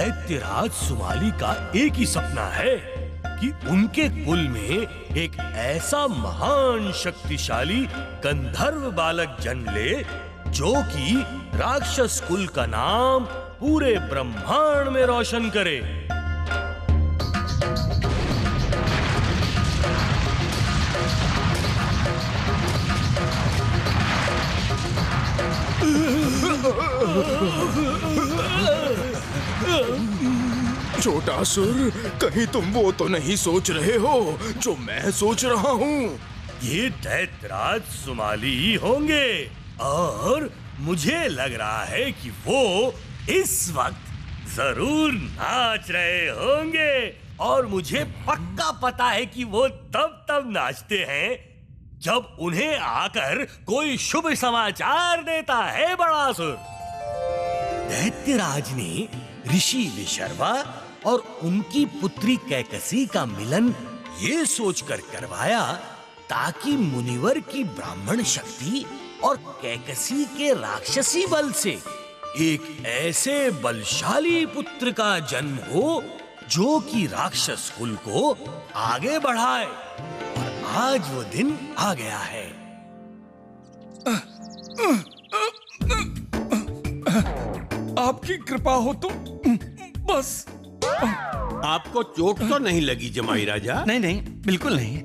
दैत्यराज सुमाली का एक ही सपना है कि उनके कुल में एक ऐसा महान शक्तिशाली गंधर्व बालक जन्म ले जो कि राक्षस कुल का नाम पूरे ब्रह्मांड में रोशन करे। छोटासुर, कहीं तुम वो तो नहीं सोच रहे हो जो मैं सोच रहा हूँ? ये दैत्यराज सुमाली ही होंगे और मुझे लग रहा है कि वो इस वक्त जरूर नाच रहे होंगे और मुझे पक्का पता है कि वो तब नाचते हैं जब उन्हें आकर कोई शुभ समाचार देता है बड़ासुर। दैत्यराज ने ऋषि विशर्वा और उनकी पुत्री कैकसी का मिलन ये सोचकर करवाया ताकि मुनिवर की ब्राह्मण शक्ति और कैकसी के राक्षसी बल से एक ऐसे बलशाली पुत्र का जन्म हो जो कि राक्षस कुल को आगे बढ़ाए। और आज वो दिन आ गया है। आपकी कृपा हो तो बस। आपको चोट तो नहीं लगी जमाई राजा? नहीं नहीं, बिल्कुल नहीं।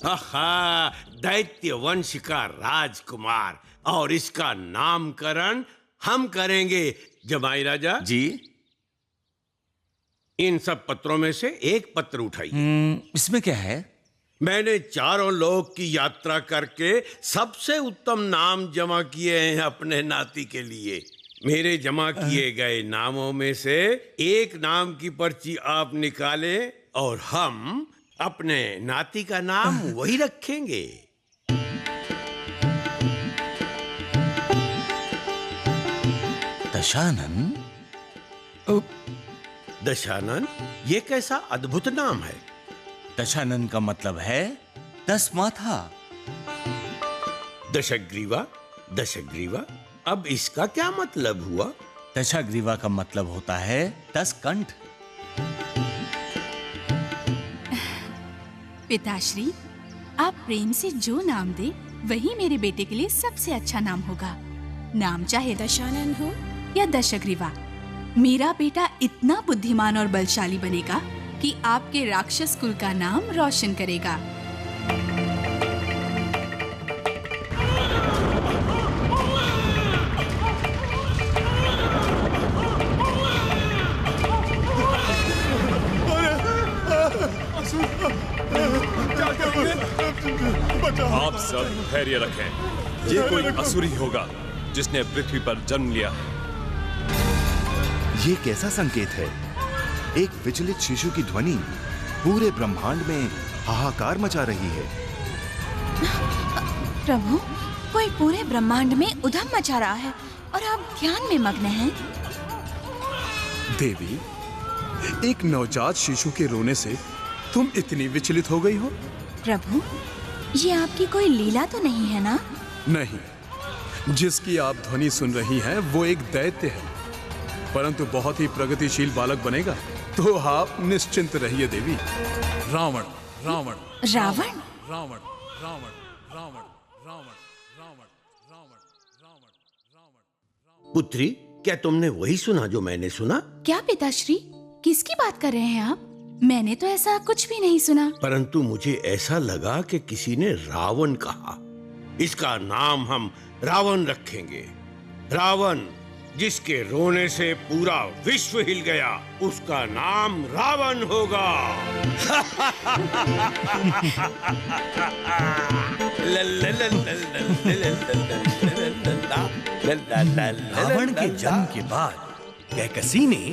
आहा, दैत्य वंश का राजकुमार, और इसका नामकरण हम करेंगे जमाई राजा जी। इन सब पत्रों में से एक पत्र उठाइए। इसमें क्या है? मैंने चारों लोक की यात्रा करके सबसे उत्तम नाम जमा किए हैं अपने नाती के लिए। मेरे जमा किए गए नामों में से एक नाम की पर्ची आप निकालें और हम अपने नाती का नाम वही रखेंगे। दशानन? दशानन, ये कैसा अद्भुत नाम है। दशानन का मतलब है 10 माथा। दशग्रीवा, दशग्रीवा, अब इसका क्या मतलब हुआ? दशग्रीवा का मतलब होता है 10 कंठ। पिताश्री, आप प्रेम से जो नाम दे वही मेरे बेटे के लिए सबसे अच्छा नाम होगा। नाम चाहे दशानन हो या दशग्रीवा, मेरा बेटा इतना बुद्धिमान और बलशाली बनेगा कि आपके राक्षस कुल का नाम रोशन करेगा। आप सब धैर्य रखें। ये कोई असुरी होगा जिसने पृथ्वी पर जन्म लिया है। ये कैसा संकेत है? एक विचलित शिशु की ध्वनि पूरे ब्रह्मांड में हाहाकार मचा रही है। प्रभु, कोई पूरे ब्रह्मांड में उधम मचा रहा है और आप ध्यान में मग्न हैं। देवी, एक नवजात शिशु के रोने से तुम इतनी विचलित हो गई हो? प्रभु, ये आपकी कोई लीला तो नहीं है ना? नहीं, जिसकी आप ध्वनि सुन रही हैं वो एक दैत्य है, परंतु बहुत ही प्रगतिशील बालक बनेगा, तो आप निश्चिंत रहिए देवी। रावण रावण रावण रावण रावण रावण रावण रावण रावण रावण। पुत्री, क्या तुमने वही सुना जो मैंने सुना? क्या पिताश्री, किसकी बात कर रहे हैं आप? मैंने तो ऐसा कुछ भी नहीं सुना। परंतु मुझे ऐसा लगा कि किसी ने रावण कहा। इसका नाम हम रावण रखेंगे। रावण, जिसके रोने से पूरा विश्व हिल गया, उसका नाम रावण होगा। रावण के जन्म के बाद कैकसी ने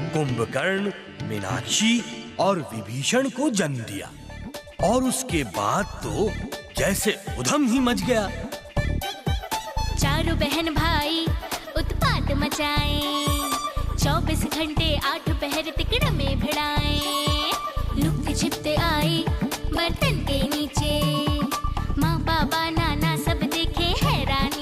कुंभकर्ण, मीनाक्षी और विभीषण को जन्म दिया और उसके बाद तो जैसे उधम ही मच गया। चारों बहन भाई उत्पात मचाए, 24 घंटे 8 पहर तिकड़ में भिड़ाए। लुकते छिपते आई बर्तन के नीचे, माँ बाबा नाना सब देखे हैरानी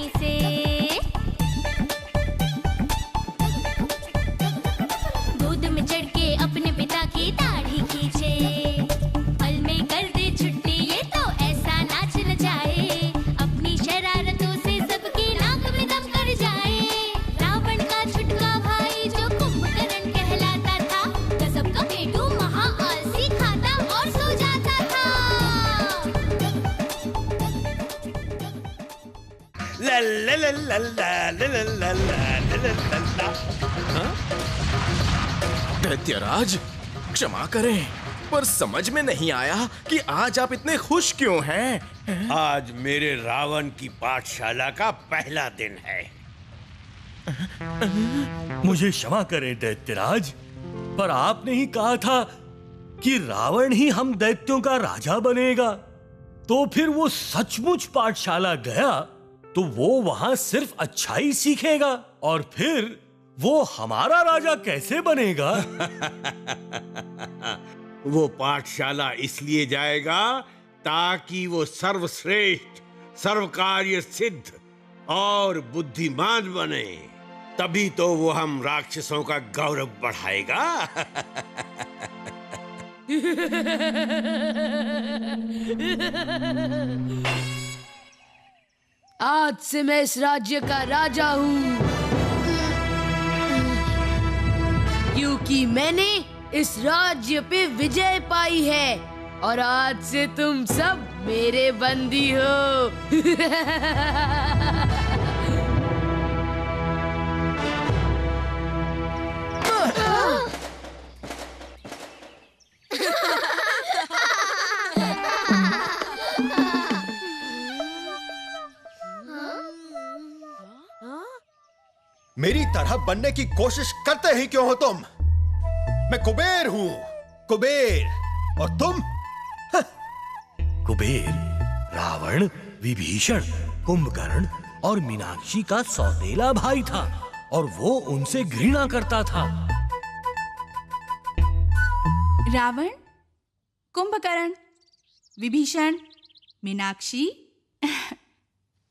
ला ला ला ला ला ला ला ला ला ला ला। हाँ? दैत्यराज, क्षमा करें, पर समझ में नहीं आया कि आज आप इतने खुश क्यों हैं? आज मेरे रावण की पाठशाला का पहला दिन है। मुझे क्षमा करें दैत्यराज, पर आपने ही कहा था कि रावण ही हम दैत्यों का राजा बनेगा। तो फिर वो सचमुच पाठशाला गया तो वो वहां सिर्फ अच्छाई सीखेगा, और फिर वो हमारा राजा कैसे बनेगा? वो पाठशाला इसलिए जाएगा ताकि वो सर्वश्रेष्ठ, सर्वकार्य सिद्ध और बुद्धिमान बने। तभी तो वो हम राक्षसों का गौरव बढ़ाएगा। आज से मैं इस राज्य का राजा हूँ, क्योंकि मैंने इस राज्य पे विजय पाई है, और आज से तुम सब मेरे बंदी हो। मेरी तरह बनने की कोशिश करते ही क्यों हो तुम? मैं कुबेर हूं, कुबेर, और तुम? कुबेर रावण, विभीषण, कुंभकर्ण और मीनाक्षी का सौतेला भाई था, और वो उनसे घृणा करता था। रावण, कुंभकर्ण, विभीषण, मीनाक्षी,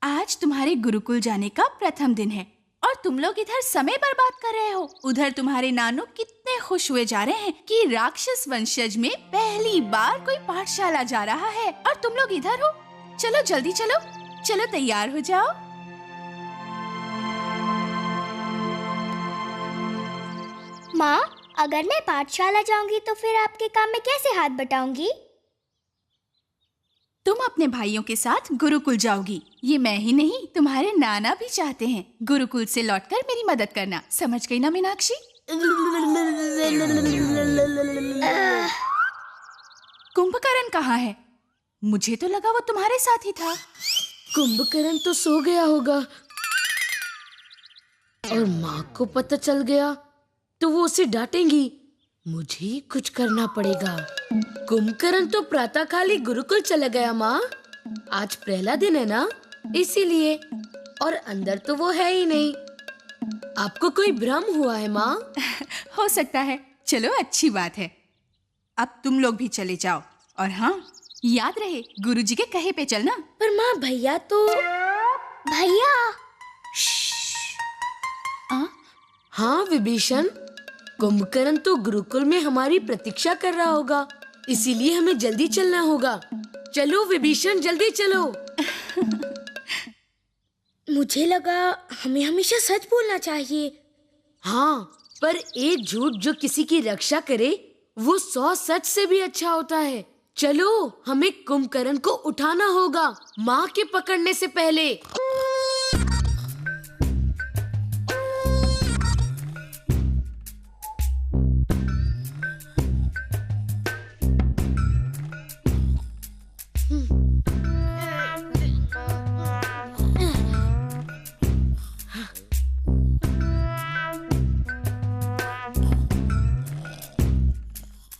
आज तुम्हारे गुरुकुल जाने का प्रथम दिन है और तुम लोग इधर समय बर्बाद कर रहे हो। उधर तुम्हारे नानू कितने खुश हुए जा रहे हैं कि राक्षस वंशज में पहली बार कोई पाठशाला जा रहा है, और तुम लोग इधर हो। चलो जल्दी चलो, चलो तैयार हो जाओ। माँ, अगर मैं पाठशाला जाऊंगी तो फिर आपके काम में कैसे हाथ बटाऊंगी? तुम अपने भाइयों के साथ गुरुकुल जाओगी। ये मैं ही नहीं, तुम्हारे नाना भी चाहते हैं गुरुकुल से लौटकर मेरी मदद करना। समझ गई ना मीनाक्षी? कुंभकर्ण कहाँ है? मुझे तो लगा वो तुम्हारे साथ ही था। कुंभकर्ण तो सो गया होगा, और माँ को पता चल गया तो वो उसे डांटेंगी। मुझे ही कुछ करना पड़ेगा। कुंभकर्ण तो प्रातःकाल ही गुरुकुल चला गया माँ। आज पहला दिन है ना, इसीलिए। और अंदर तो वो है ही नहीं। आपको कोई भ्रम हुआ है माँ? हो सकता है। चलो अच्छी बात है। अब तुम लोग भी चले जाओ, और हाँ, याद रहे गुरुजी के कहे पे चलना। पर माँ, भैया तो... भैया! हाँ विभीषण, कुंभकर्ण तो गुरुकुल में हमारी प्रतीक्षा कर रहा होगा, इसीलिए हमें जल्दी चलना होगा। चलो विभीषण, जल्दी चलो। मुझे लगा हमें हमेशा सच बोलना चाहिए। हाँ, पर एक झूठ जो किसी की रक्षा करे वो 100 सच से भी अच्छा होता है। चलो, हमें कुंभकर्ण को उठाना होगा माँ के पकड़ने से पहले।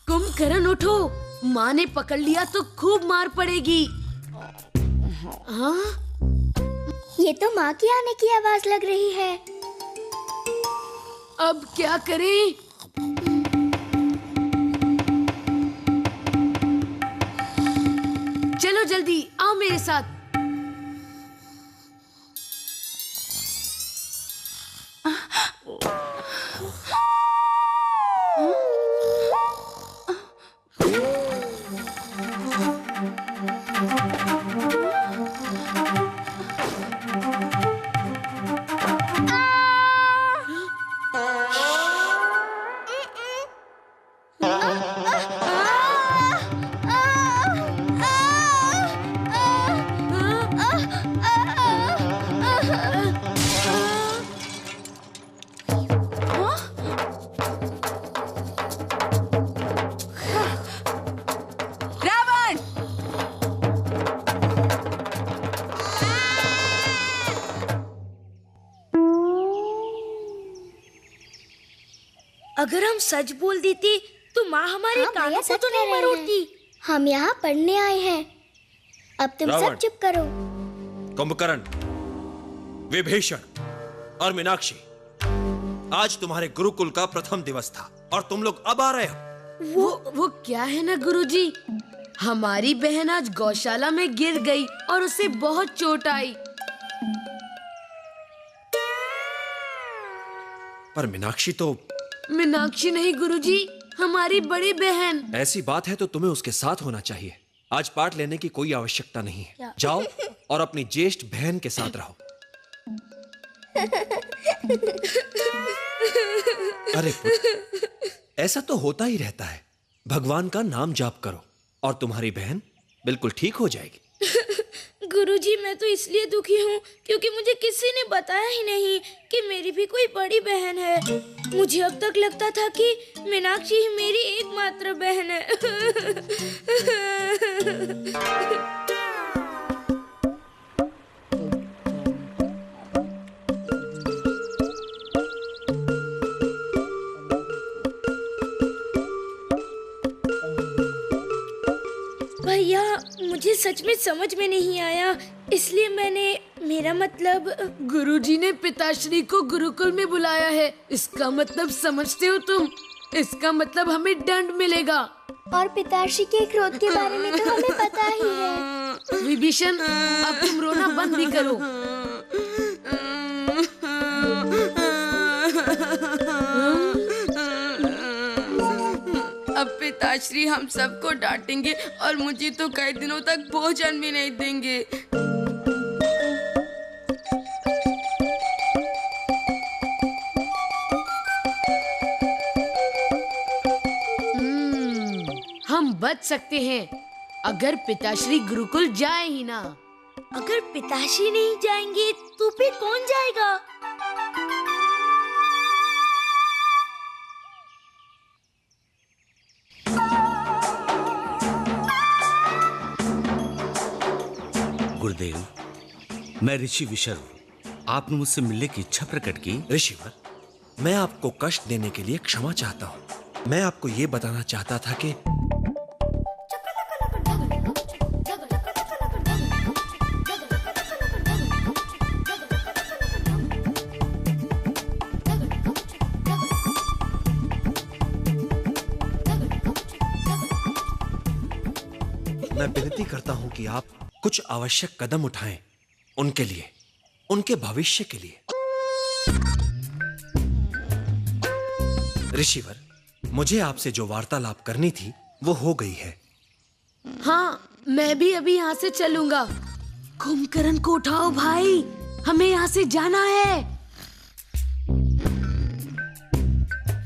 कुंभकर्ण उठो, माँ ने पकड़ लिया तो खूब मार पड़ेगी। हाँ? ये तो माँ की आने की आवाज लग रही है। अब क्या करें? चलो जल्दी आओ मेरे साथ। अगर हम सच बोल देते तो माँ हमारे कानों को तो नहीं मरोड़ती। हम यहाँ पढ़ने आए हैं, अब तुम सब रावण। चुप करो। कुंभकर्ण, विभीषण और मीनाक्षी, आज तुम्हारे गुरुकुल का प्रथम दिवस था और तुम लोग अब आ रहे हो। वो क्या है ना गुरुजी, हमारी बहन आज गौशाला में गिर गई और उसे बहुत चोट आई। पर मीनाक्षी तो... मीनाक्षी नहीं गुरुजी, हमारी बड़ी बहन। ऐसी बात है तो तुम्हें उसके साथ होना चाहिए। आज पाठ लेने की कोई आवश्यकता नहीं है। जाओ और अपनी ज्येष्ठ बहन के साथ रहो। अरे पुत्र, ऐसा तो होता ही रहता है। भगवान का नाम जाप करो और तुम्हारी बहन बिल्कुल ठीक हो जाएगी। गुरुजी, मैं तो इसलिए दुखी हूँ क्योंकि मुझे किसी ने बताया ही नहीं कि मेरी भी कोई बड़ी बहन है। मुझे अब तक लगता था कि मीनाक्षी ही मेरी एकमात्र बहन है। भैया, मुझे सच में समझ में नहीं आया, इसलिए मेरा मतलब... गुरुजी ने पिताश्री को गुरुकुल में बुलाया है। इसका मतलब समझते हो तुम? इसका मतलब हमें दंड मिलेगा। और पिताश्री के क्रोध के बारे में तो हमें पता ही है। विभीषण, अब तुम रोना बंद भी करो। अब पिताश्री हम सबको डांटेंगे और मुझे तो कई दिनों तक भोजन भी नहीं देंगे। हम बच सकते हैं अगर पिताश्री गुरुकुल जाए ही ना। अगर पिताश्री नहीं जाएंगे तो फिर कौन जाएगा? गुरुदेव, मैं ऋषि विशर्व, आपने मुझसे मिलने की इच्छा प्रकट की। ऋषिवर, मैं आपको कष्ट देने के लिए क्षमा चाहता हूँ। मैं आपको ये बताना चाहता था कि मैं विनती करता हूं कि आप कुछ आवश्यक कदम उठाएं उनके लिए, उनके भविष्य के लिए। ऋषिवर, मुझे आपसे जो वार्तालाप करनी थी वो हो गई है। हाँ, मैं भी अभी यहाँ से चलूंगा। कुंभकर्ण को उठाओ भाई, हमें यहाँ से जाना है।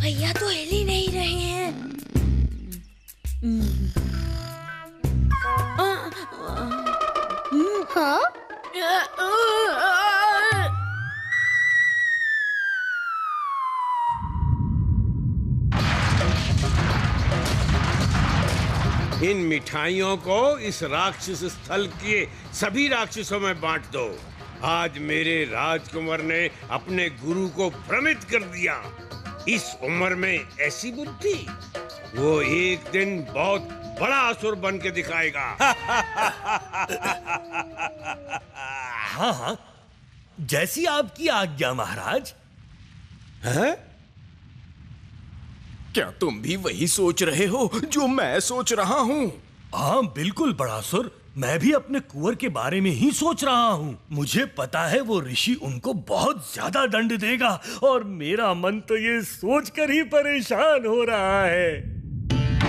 भैया तो हिल ही नहीं रहे हैं। हाँ? इन मिठाइयों को इस राक्षस स्थल के सभी राक्षसों में बांट दो। आज मेरे राजकुमार ने अपने गुरु को भ्रमित कर दिया। इस उम्र में ऐसी बुद्धि, वो एक दिन बहुत बड़ा असुर बन के दिखाएगा। हाँ हाँ, जैसी आपकी आज्ञा महाराज। हैं? क्या तुम भी वही सोच रहे हो जो मैं सोच रहा हूँ? हाँ बिल्कुल बड़ासुर, मैं भी अपने कुंवर के बारे में ही सोच रहा हूँ। मुझे पता है वो ऋषि उनको बहुत ज्यादा दंड देगा और मेरा मन तो ये सोचकर ही परेशान हो रहा है।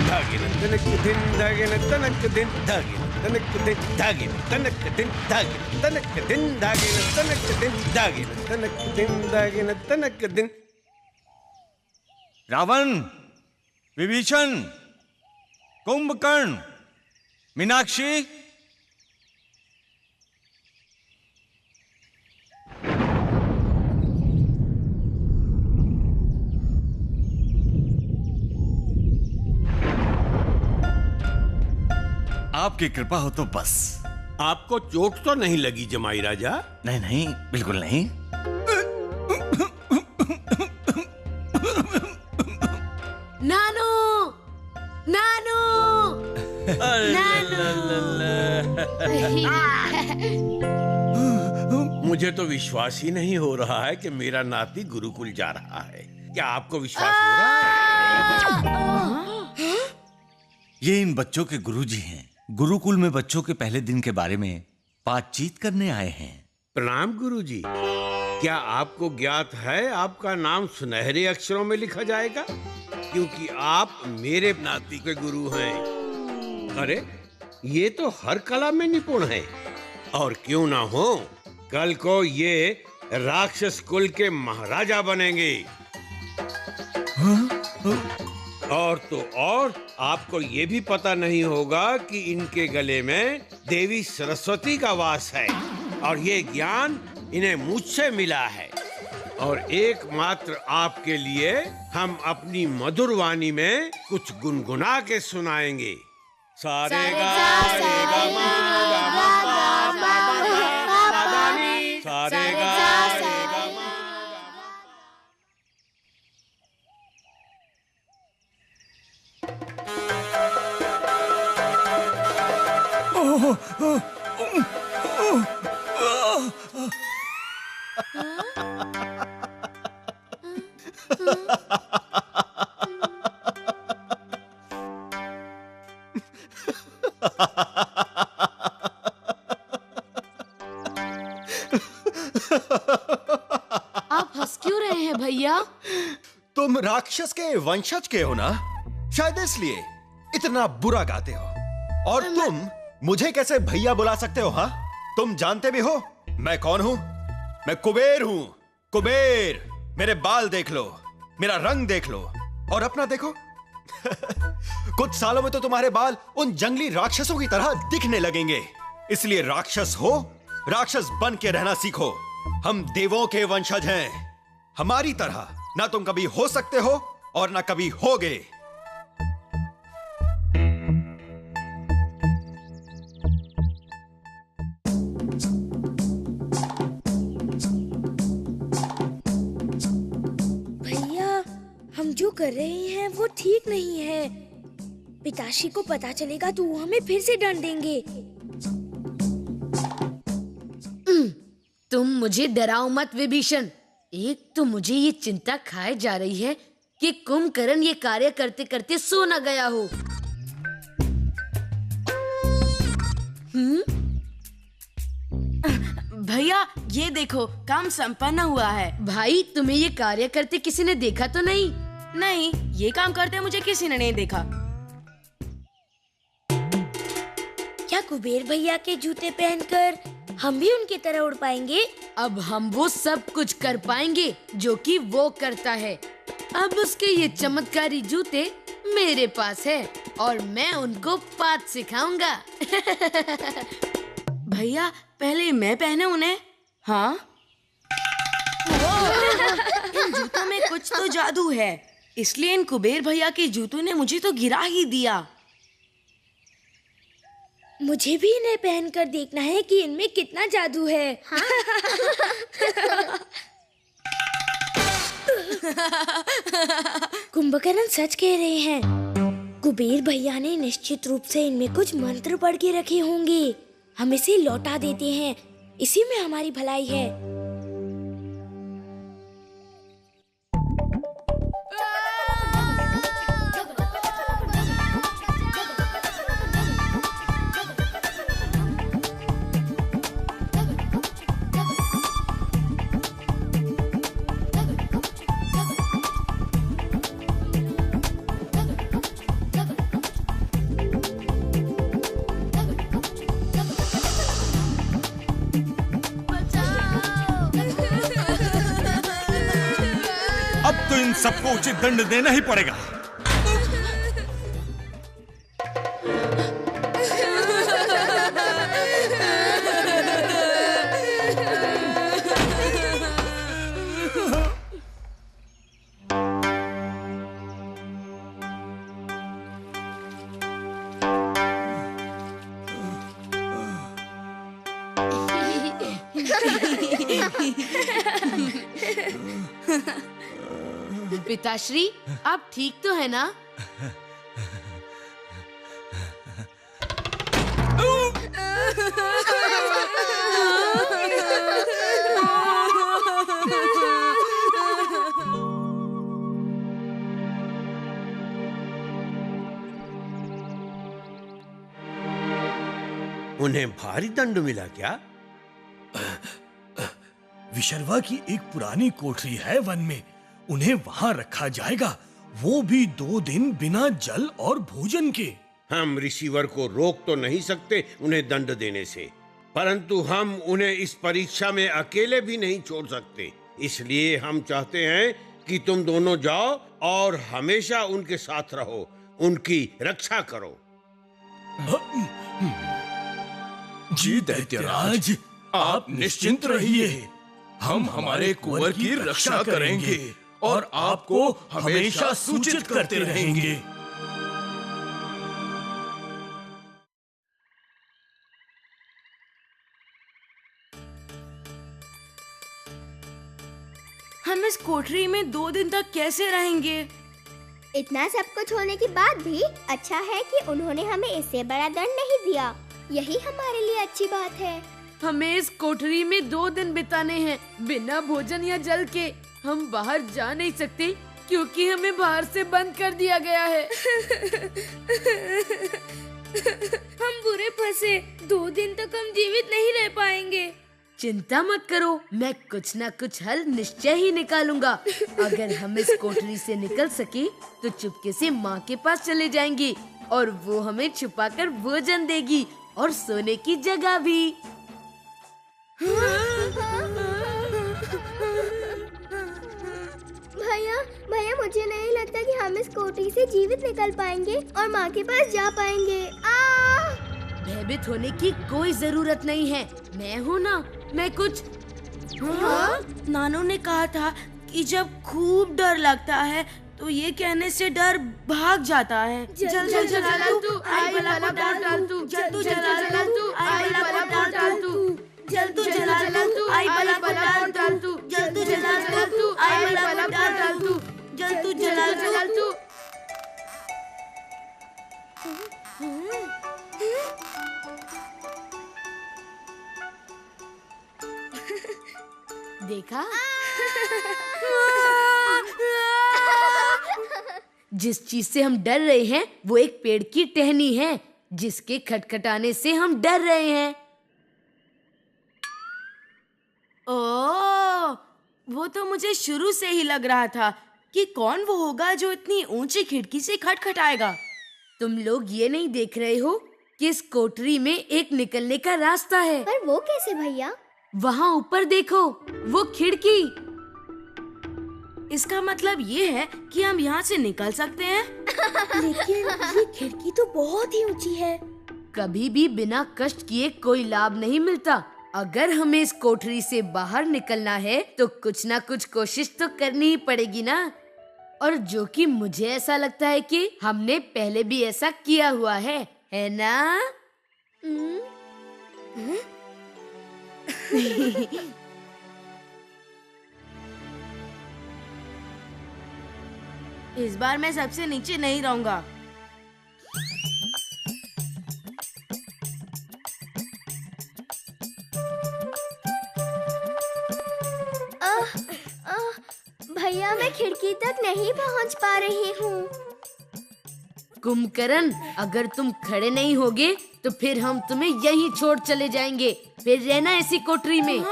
धागे तनक दिन, धागे तनक दिन, धागे तनक दिन, धागे तनक दिन, धागे तनक दिन, धागे तनक दिन, धागे तनक दिन, धागे तनक दिन। रावण, विभीषण, कुंभकर्ण, मीनाक्षी, आपकी कृपा हो तो बस। आपको चोट तो नहीं लगी जमाई राजा? नहीं नहीं, बिल्कुल नहीं। मुझे तो विश्वास ही नहीं हो रहा है कि मेरा नाती गुरुकुल जा रहा है। क्या आपको विश्वास हो रहा है? ये इन बच्चों के गुरुजी हैं। गुरुकुल में बच्चों के पहले दिन के बारे में बातचीत करने आए हैं। प्रणाम गुरुजी। क्या आपको ज्ञात है आपका नाम सुनहरे अक्षरों में लिखा जाएगा? क्योंकि आप मेरे नाती के गुरु हैं। अरे ये तो हर कला में निपुण है, और क्यों ना हो, कल को ये राक्षस कुल के महाराजा बनेंगे। और तो और आपको ये भी पता नहीं होगा कि इनके गले में देवी सरस्वती का वास है, और ये ज्ञान इन्हें मुझसे मिला है। और एकमात्र आपके लिए हम अपनी मधुर वाणी में कुछ गुनगुना के सुनाएंगे। सारे गा रे गा मा गा मा पा मा दा नी, सारे गा रे गा मा। आप हंस क्यों रहे हैं भैया? तुम राक्षस के वंशज के हो ना, शायद इसलिए इतना बुरा गाते हो। और तुम मुझे कैसे भैया बुला सकते हो? हाँ, तुम जानते भी हो मैं कौन हूं? मैं कुबेर हूं। कुबेर। मेरे बाल देख लो, मेरा रंग देख लो, और अपना देखो। कुछ सालों में तो तुम्हारे बाल उन जंगली राक्षसों की तरह दिखने लगेंगे। इसलिए राक्षस हो, राक्षस बन के रहना सीखो। हम देवों के वंशज हैं। हमारी तरह ना तुम कभी हो सकते हो और ना कभी होगे। भैया, हम जो कर रहे हैं वो ठीक नहीं है। पिताश्री को पता चलेगा तो वो हमें फिर से डांट देंगे। तुम मुझे डराओ मत विभीषण। एक तो मुझे ये चिंता खाए जा रही है कि कुंभकर्ण ये कार्य करते करते सो न गया हो। भैया ये देखो, काम संपन्न हुआ है। भाई, तुम्हें ये कार्य करते किसी ने देखा तो नहीं? नहीं, ये काम करते मुझे किसी ने नहीं देखा। क्या कुबेर भैया के जूते पहनकर हम भी उनकी तरह उड़ पाएंगे? अब हम वो सब कुछ कर पाएंगे जो कि वो करता है। अब उसके ये चमत्कारी जूते मेरे पास है और मैं उनको पाठ सिखाऊंगा। भैया, पहले मैं पहने उन्हें। हाँ। इन जूतों में कुछ तो जादू है, इसलिए इन कुबेर भैया के जूतों ने मुझे तो गिरा ही दिया। मुझे भी इन्हें पहनकर देखना है कि इनमें कितना जादू है। कुंभकर्ण सच कह रहे हैं। कुबेर भैया ने निश्चित रूप से इनमें कुछ मंत्र पढ़ के रखे होंगे। हम इसे लौटा देते हैं, इसी में हमारी भलाई है। तो इन सबको उचित दंड देना ही पड़ेगा। पिताश्री, आप ठीक तो है ना? उन्हें भारी दंड मिला क्या? विशर्वा की एक पुरानी कोठरी है वन में, उन्हें वहां रखा जाएगा, वो भी 2 दिन बिना जल और भोजन के। हम ऋषिवर को रोक तो नहीं सकते उन्हें दंड देने से, परंतु हम उन्हें इस परीक्षा में अकेले भी नहीं छोड़ सकते। इसलिए हम चाहते हैं कि तुम दोनों जाओ और हमेशा उनके साथ रहो, उनकी रक्षा करो। जी दैत्यराज, आप निश्चिंत रहिए, हम हमारे कुंवर की रक्षा करेंगे और आपको हमेशा सूचित करते रहेंगे। हम इस कोठरी में 2 दिन तक कैसे रहेंगे? इतना सब कुछ होने के बाद भी अच्छा है कि उन्होंने हमें इससे बड़ा दंड नहीं दिया। यही हमारे लिए अच्छी बात है। हमें इस कोठरी में 2 दिन बिताने हैं बिना भोजन या जल के। हम बाहर जा नहीं सकते क्योंकि हमें बाहर से बंद कर दिया गया है। हम बुरे फंसे, 2 दिन तक हम जीवित नहीं रह पाएंगे। चिंता मत करो, मैं कुछ ना कुछ हल निश्चय ही निकालूंगा। अगर हम इस कोठरी से निकल सके तो चुपके से माँ के पास चले जाएंगे और वो हमें छुपाकर भोजन देगी और सोने की जगह भी। भैया मुझे नहीं लगता कि हम इस कोठरी से जीवित निकल पाएंगे और माँ के पास जा पाएंगे। भयभीत होने की कोई जरूरत नहीं है, मैं हूँ ना। मैं कुछ नानू ने कहा था कि जब खूब डर लगता है तो ये कहने से डर भाग जाता है। जल जलाल तू, आई बला को डाल तू, जल तू जलाल तू, आई बला को डाल तू, जल तू जलाल तू, आई बला को डाल तू, जल तू जलाल तू, आई बला को डाल तू, जल तू जलाल तू। देखा? जिस चीज से हम डर रहे हैं वो एक पेड़ की टहनी है, जिसके खटखटाने से हम डर रहे हैं। ओह, वो तो मुझे शुरू से ही लग रहा था कि कौन वो होगा जो इतनी ऊंची खिड़की से खटखटाएगा। तुम लोग ये नहीं देख रहे हो कि इस कोठरी में एक निकलने का रास्ता है। पर वो कैसे भैया? वहाँ ऊपर देखो, वो खिड़की। इसका मतलब ये है कि हम यहाँ से निकल सकते हैं। लेकिन ये खिड़की तो बहुत ही ऊंची है। कभी भी बिना कष्ट किए कोई लाभ नहीं मिलता। अगर हमें इस कोठरी से बाहर निकलना है तो कुछ ना कुछ कोशिश तो करनी ही पड़ेगी ना। और जो कि मुझे ऐसा लगता है कि हमने पहले भी ऐसा किया हुआ है ना? इस बार मैं सबसे नीचे नहीं रहूंगा। भैया मैं खिड़की तक नहीं पहुंच पा रही हूँ। कुंभकर्ण, अगर तुम खड़े नहीं होगे तो फिर हम तुम्हें यहीं छोड़ चले जाएंगे। फिर रहना इसी कोठरी में।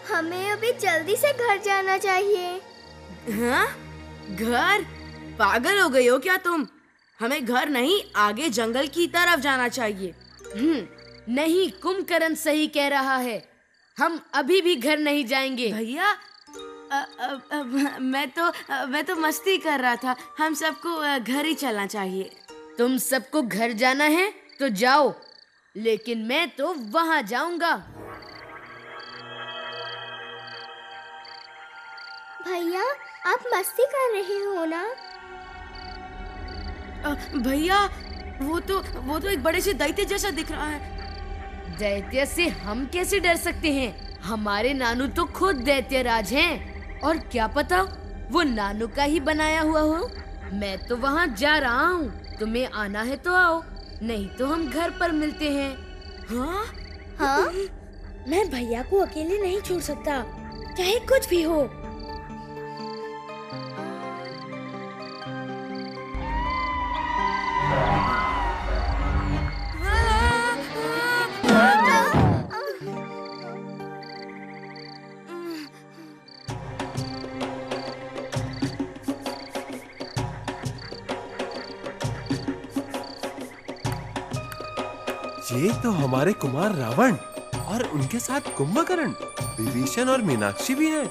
हमें अभी जल्दी से घर जाना चाहिए। हाँ? घर? पागल हो गई हो क्या तुम? हमें घर नहीं, आगे जंगल की तरफ जाना चाहिए। नहीं, कुंभकर्ण सही कह रहा है। हम अभी भी घर नहीं जाएंगे। भैया, मैं तो मस्ती कर रहा था। हम सबको घर ही चलना चाहिए। तुम सबको घर जाना है तो जाओ, लेकिन मैं तो वहाँ जाऊंगा। भैया आप मस्ती कर रहे हो ना? भैया वो तो एक बड़े से दैत्य जैसा दिख रहा है। दैत्य से हम कैसे डर सकते हैं? हमारे नानू तो खुद दैत्य राज हैं। और क्या पता वो नानू का ही बनाया हुआ हो। मैं तो वहाँ जा रहा हूँ, तुम्हें आना है तो आओ, नहीं तो हम घर पर मिलते हैं। हाँ हाँ, मैं भैया को अकेले नहीं छोड़ सकता, चाहे कुछ भी हो। ये तो हमारे कुमार रावण और उनके साथ कुंभकर्ण, विभीषण और मीनाक्षी भी हैं।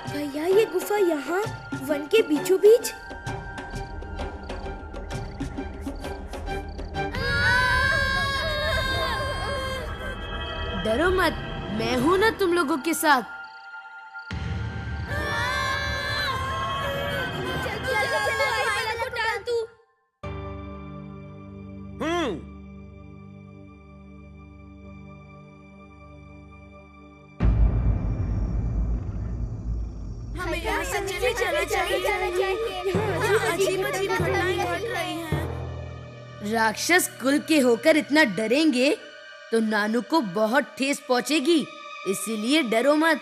भैया ये गुफा यहाँ वन के बीचों बीच। डरो मत, मैं हूँ ना तुम लोगों के साथ। हमें यहाँ से चले जाना चाहिए। यहाँ अजीब-अजीब घटनाएं घट रही हैं। राक्षस कुल के होकर इतना डरेंगे तो नानू को बहुत ठेस पहुंचेगी, इसीलिए डरो मत।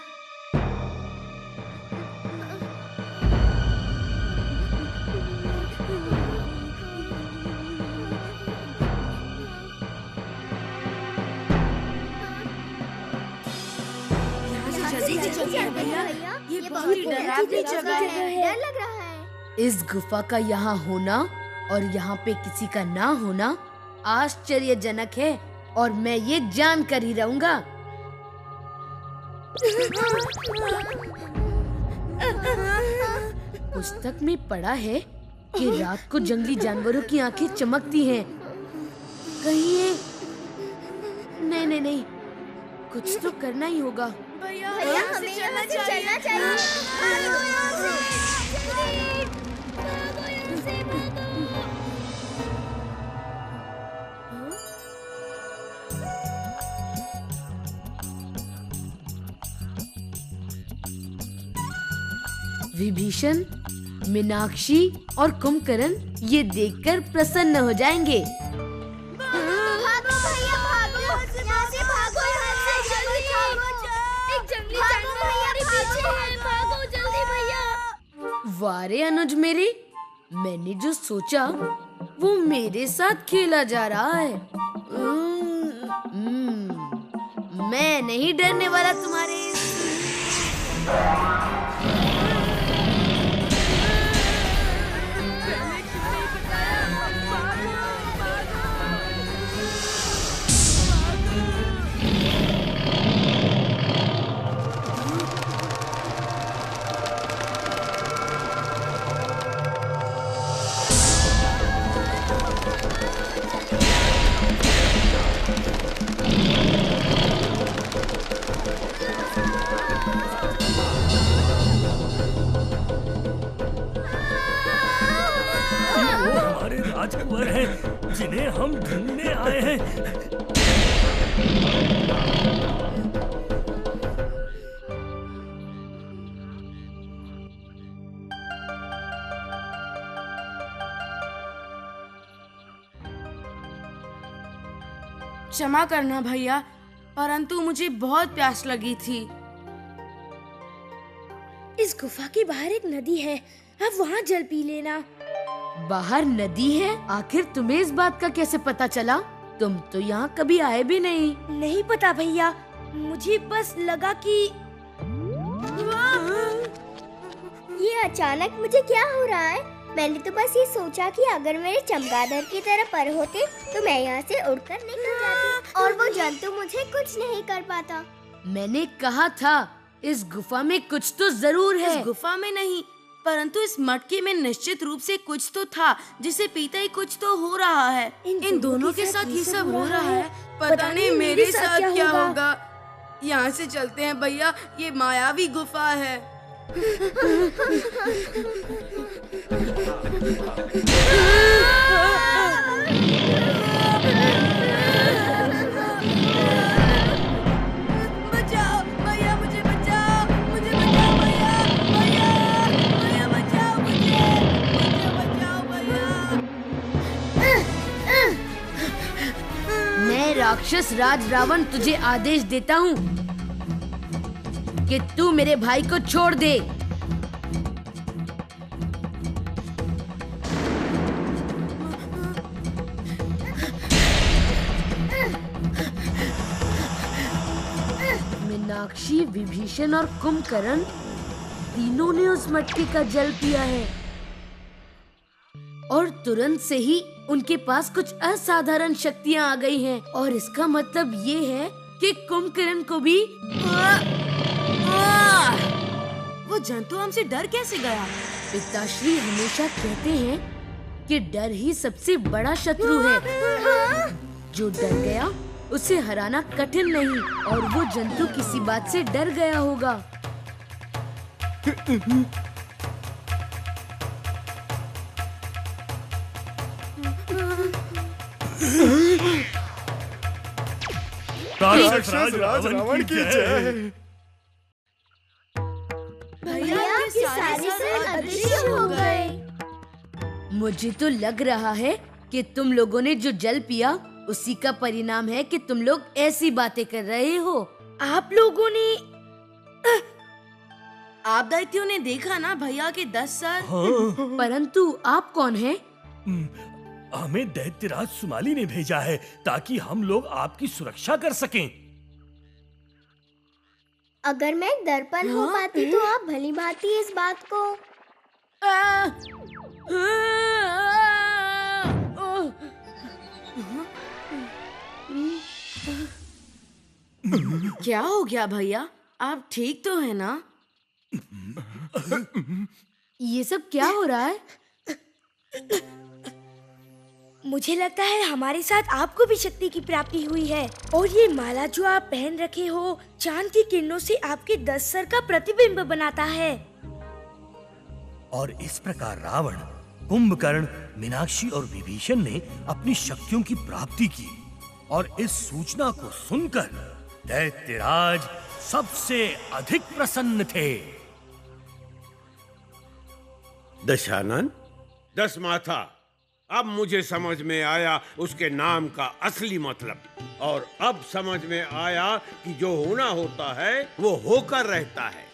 भैया ये बहुत ही डरावनी जगह है, डर लग रहा है। इस गुफा का यहाँ होना और यहाँ पे किसी का ना होना आश्चर्यजनक है, और मैं ये जान कर ही रहूंगा। पुस्तक में पढ़ा है कि रात को जंगली जानवरों की आंखें चमकती हैं। कहीं ये नहीं, कुछ तो करना ही होगा। भैया हमें यहाँ से चलना चाहिए। विभीषण, मीनाक्षी और कुंभकर्ण ये देखकर प्रसन्न हो जाएंगे। भागो भैया भागो, यहाँ से भागो, यहाँ से जल्दी। एक जंगली जानवर हमारे पीछे है, भागो जल्दी भैया। वारे अनुज मेरे, मैंने जो सोचा वो मेरे साथ खेला जा रहा है। मैं नहीं डरने वाला तुम्हारे राजकुमार हैं जिन्हें हम ढूंढने आए हैं। क्षमा करना भैया, परंतु मुझे बहुत प्यास लगी थी। इस गुफा के बाहर एक नदी है, आप वहाँ जल पी लेना। बाहर नदी है? आखिर तुम्हें इस बात का कैसे पता चला? तुम तो यहाँ कभी आए भी नहीं। नहीं पता भैया, मुझे बस लगा कि ये अचानक मुझे क्या हो रहा है? मैंने तो बस ये सोचा कि अगर मेरे चमगादड़ की तरह पर होते तो मैं यहाँ से उड़कर निकल जाती और वो जंतु मुझे कुछ नहीं कर पाता। मैंने कहा था इस गुफा में कुछ तो जरूर है। इस गुफा में नहीं, परंतु इस मटके में निश्चित रूप से कुछ तो था जिसे पीते ही कुछ तो हो रहा है। इन दोनों के साथ ये सब हो रहा है। पता नहीं मेरे साथ क्या होगा। यहाँ से चलते हैं भैया, ये मायावी गुफा है। बचाओ भैया, मुझे बचाओ, मुझे बचाओ भैया, भैया, भैया बचाओ मुझे, बचाओ भैया। मैं राक्षस राज रावण तुझे आदेश देता हूँ कि तू मेरे भाई को छोड़ दे। मीनाक्षी, विभीषण और कुंभकर्ण तीनों ने उस मटके का जल पिया है और तुरंत से ही उनके पास कुछ असाधारण शक्तियां आ गई हैं और इसका मतलब ये है कि कुंभकर्ण को भी वो जंतु हमसे डर कैसे गया? पिताश्री हमेशा कहते हैं कि डर ही सबसे बड़ा शत्रु है। जो डर गया उसे हराना कठिन नहीं और वो जंतु किसी बात से डर गया होगा। राक्षस राज रावण की जय। भैया ये सारे अदृश्य हो गए। मुझे तो लग रहा है कि तुम लोगों ने जो जल पिया उसी का परिणाम है कि तुम लोग ऐसी बातें कर रहे हो। आप लोगों ने आप दैत्यों ने देखा ना भैया के 10 सर। परंतु आप कौन हैं? हमें दैत्यराज सुमाली ने भेजा है ताकि हम लोग आपकी सुरक्षा कर सकें। अगर मैं दर्पण हो पाती तो आप भली भांति इस बात को क्या हो गया भैया? आप ठीक तो है ना? ये सब क्या हो रहा है? मुझे लगता है हमारे साथ आपको भी शक्ति की प्राप्ति हुई है और ये माला जो आप पहन रखे हो चांद की किरणों से आपके 10 सर का प्रतिबिंब बनाता है। और इस प्रकार रावण, कुंभकर्ण, मीनाक्षी और विभीषण ने अपनी शक्तियों की प्राप्ति की और इस सूचना को सुनकर दैत्यराज सबसे अधिक प्रसन्न थे। दशानन, 10 माथा, अब मुझे समझ में आया उसके नाम का असली मतलब और अब समझ में आया कि जो होना होता है वो होकर रहता है।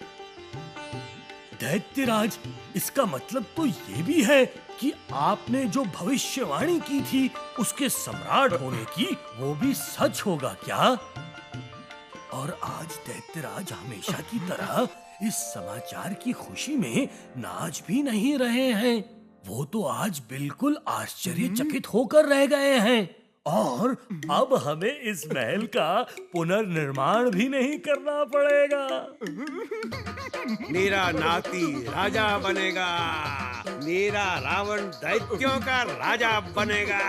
दैत्यराज, इसका मतलब तो ये भी है कि आपने जो भविष्यवाणी की थी उसके सम्राट होने की वो भी सच होगा क्या? और आज दैत्यराज हमेशा की तरह इस समाचार की खुशी में नाच भी नहीं रहे हैं। वो तो आज बिल्कुल आश्चर्यचकित होकर रह गए हैं और अब हमें इस महल का पुनर्निर्माण भी नहीं करना पड़ेगा। मेरा नाती राजा बनेगा, मेरा रावण दैत्यों का राजा बनेगा।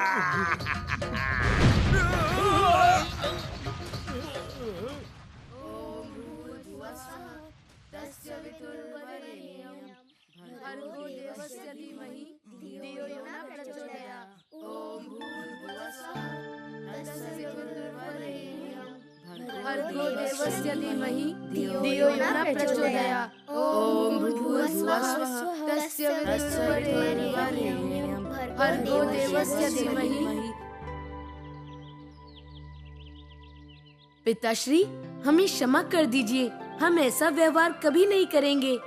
पिताश्री, हमें क्षमा कर दीजिए, हम ऐसा व्यवहार कभी नहीं करेंगे।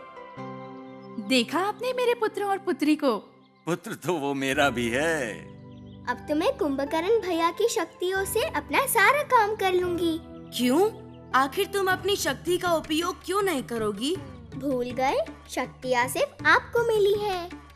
देखा आपने मेरे पुत्र और पुत्री को? पुत्र तो वो मेरा भी है। अब तो मैं कुंभकर्ण भैया की शक्तियों से अपना सारा काम कर लूंगी। क्यों? आखिर तुम अपनी शक्ति का उपयोग क्यों नहीं करोगी? भूल गए, शक्तियाँ सिर्फ आपको मिली है,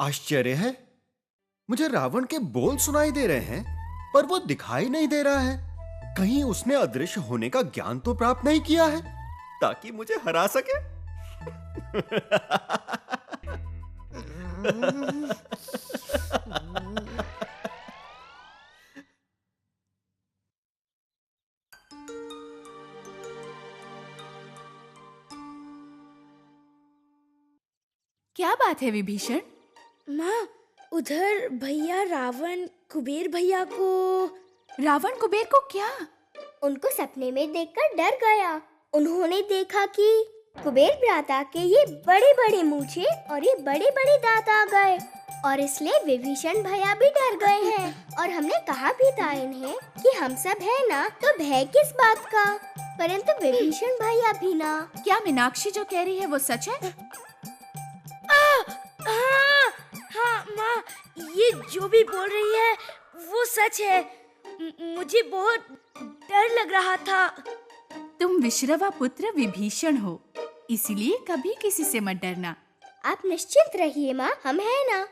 आश्चर्य है, मुझे रावण के बोल सुनाई दे रहे हैं पर वो दिखाई नहीं दे रहा है। कहीं उसने अदृश्य होने का ज्ञान तो प्राप्त नहीं किया है ताकि मुझे हरा सके। क्या बात है विभीषण? माँ, उधर भैया रावण कुबेर भैया को। रावण कुबेर को क्या? उनको सपने में देखकर डर गया। उन्होंने देखा कि कुबेर भ्राता के ये बड़े बड़े मूछे और ये बड़े बड़े दांत आ गए और इसलिए विभीषण भैया भी डर गए हैं। और हमने कहा भी था इन्हें कि हम सब है ना, तो भय किस बात का। परंतु विभीषण भैया भी ना। क्या मीनाक्षी जो कह रही है वो सच है? हाँ माँ, ये जो भी बोल रही है वो सच है। मुझे बहुत डर लग रहा था। तुम विश्रवा पुत्र विभीषण हो, इसीलिए कभी किसी से मत डरना। आप निश्चिंत रहिए माँ, हम है ना।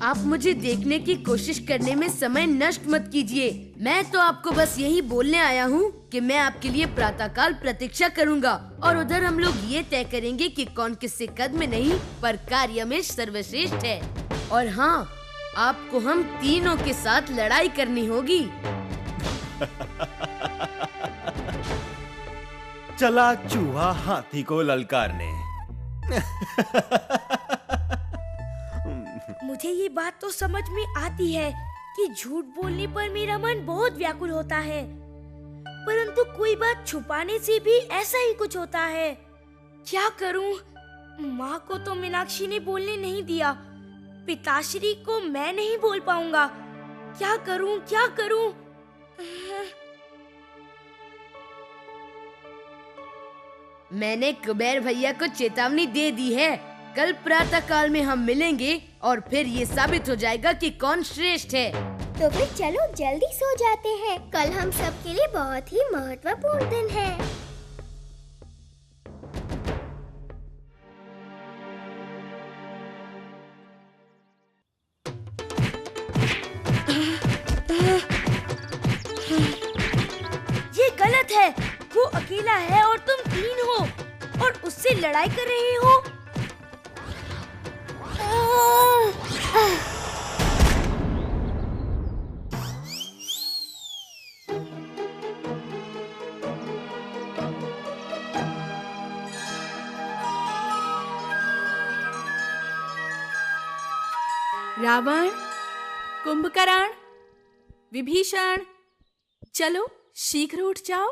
आप मुझे देखने की कोशिश करने में समय नष्ट मत कीजिए। मैं तो आपको बस यही बोलने आया हूँ कि मैं आपके लिए प्रातःकाल प्रतीक्षा करूँगा और उधर हम लोग ये तय करेंगे कि कौन किससे कद में नहीं पर कार्य में सर्वश्रेष्ठ है। और हाँ, आपको हम तीनों के साथ लड़ाई करनी होगी। चला चूहा हाथी को ललकारने। मुझे ये बात तो समझ में आती है कि झूठ बोलने पर मेरा मन बहुत व्याकुल होता है, परंतु कोई बात छुपाने से भी ऐसा ही कुछ होता है। क्या करूं? माँ को तो मीनाक्षी ने बोलने नहीं दिया, पिताश्री को मैं नहीं बोल पाऊंगा। क्या करूं, क्या करूं? मैंने कुबेर भैया को चेतावनी दे दी है। कल प्रातः काल में हम मिलेंगे और फिर ये साबित हो जाएगा कि कौन श्रेष्ठ है। तो फिर चलो जल्दी सो जाते हैं। कल हम सब के लिए बहुत ही महत्वपूर्ण दिन है। ये गलत है। वो अकेला है और तुम तीन हो और उससे लड़ाई कर रहे हो। रावण, कुंभकर्ण, विभीषण, चलो शीघ्र उठ जाओ।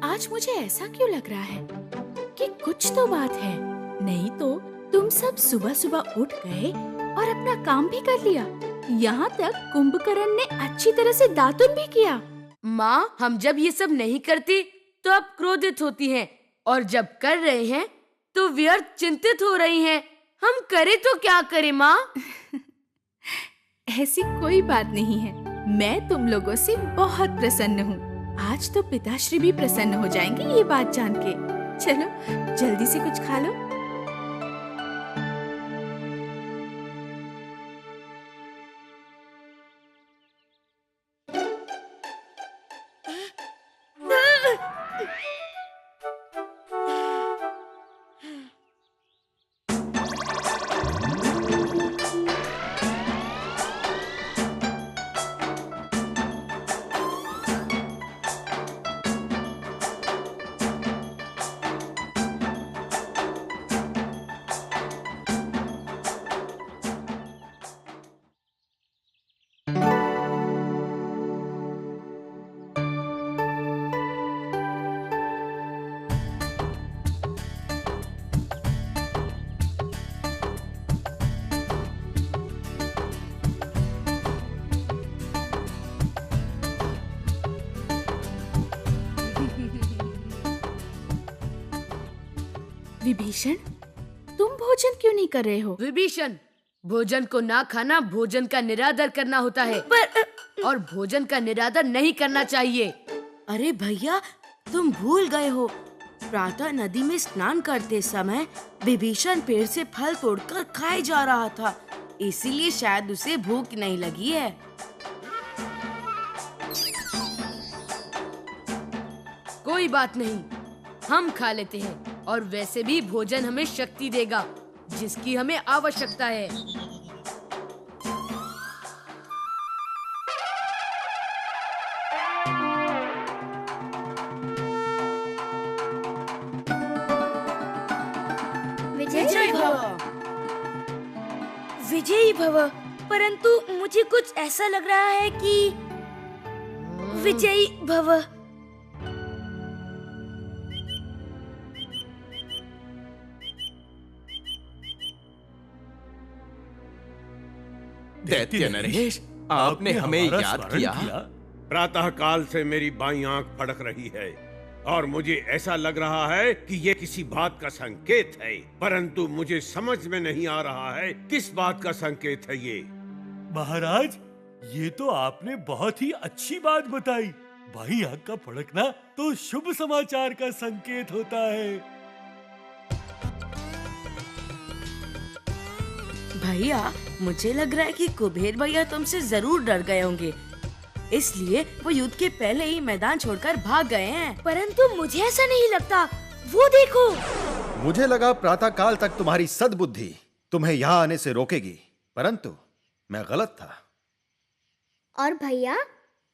आज मुझे ऐसा क्यों लग रहा है कि कुछ तो बात है। नहीं तो तुम सब सुबह सुबह उठ गए और अपना काम भी कर लिया। यहाँ तक कुंभकर्ण ने अच्छी तरह से दातुन भी किया। माँ, हम जब ये सब नहीं करते तो आप क्रोधित होती हैं और जब कर रहे हैं तो व्यर्थ चिंतित हो रही हैं। हम करें तो क्या करें माँ? ऐसी कोई बात नहीं है। मैं तुम लोगों से बहुत प्रसन्न हूँ। आज तो पिताश्री भी प्रसन्न हो जाएंगे ये बात जान के। चलो जल्दी से कुछ खा लो। विभीषण, तुम भोजन क्यों नहीं कर रहे हो? विभीषण, भोजन को ना खाना भोजन का निरादर करना होता है, और भोजन का निरादर नहीं करना चाहिए। अरे भैया, तुम भूल गए हो, प्रातः नदी में स्नान करते समय विभीषण पेड़ से फल तोड़कर खाए जा रहा था, इसीलिए शायद उसे भूख नहीं लगी है। कोई बात नहीं, हम खा लेते हैं, और वैसे भी भोजन हमें शक्ति देगा जिसकी हमें आवश्यकता है। विजयी भव। विजयी भव, परंतु मुझे कुछ ऐसा लग रहा है कि विजयी भव। दैत्य नरेश, आपने हमें याद किया। प्रातः काल से मेरी बाईं आंख फड़क रही है और मुझे ऐसा लग रहा है कि ये किसी बात का संकेत है, परंतु मुझे समझ में नहीं आ रहा है किस बात का संकेत है ये। महाराज, ये तो आपने बहुत ही अच्छी बात बताई। बाईं आंख का फड़कना तो शुभ समाचार का संकेत होता है। भैया, मुझे लग रहा है कि कुबेर भैया तुमसे जरूर डर गए होंगे, इसलिए वो युद्ध के पहले ही मैदान छोड़कर भाग गए हैं। परंतु मुझे ऐसा नहीं लगता, वो देखो। मुझे लगा प्रातः काल तक तुम्हारी सद्बुद्धि तुम्हें यहाँ आने से रोकेगी, परंतु मैं गलत था। और भैया,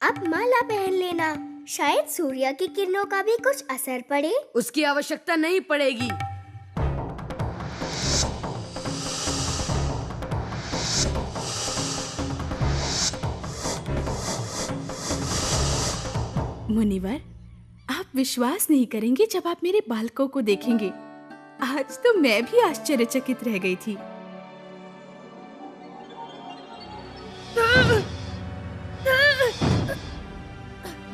अब माला पहन लेना, शायद सूर्य की किरणों का भी कुछ असर पड़े। उसकी आवश्यकता नहीं पड़ेगी। मुनिवर, आप विश्वास नहीं करेंगे जब आप मेरे बालकों को देखेंगे। आज तो मैं भी आश्चर्यचकित रह गई थी।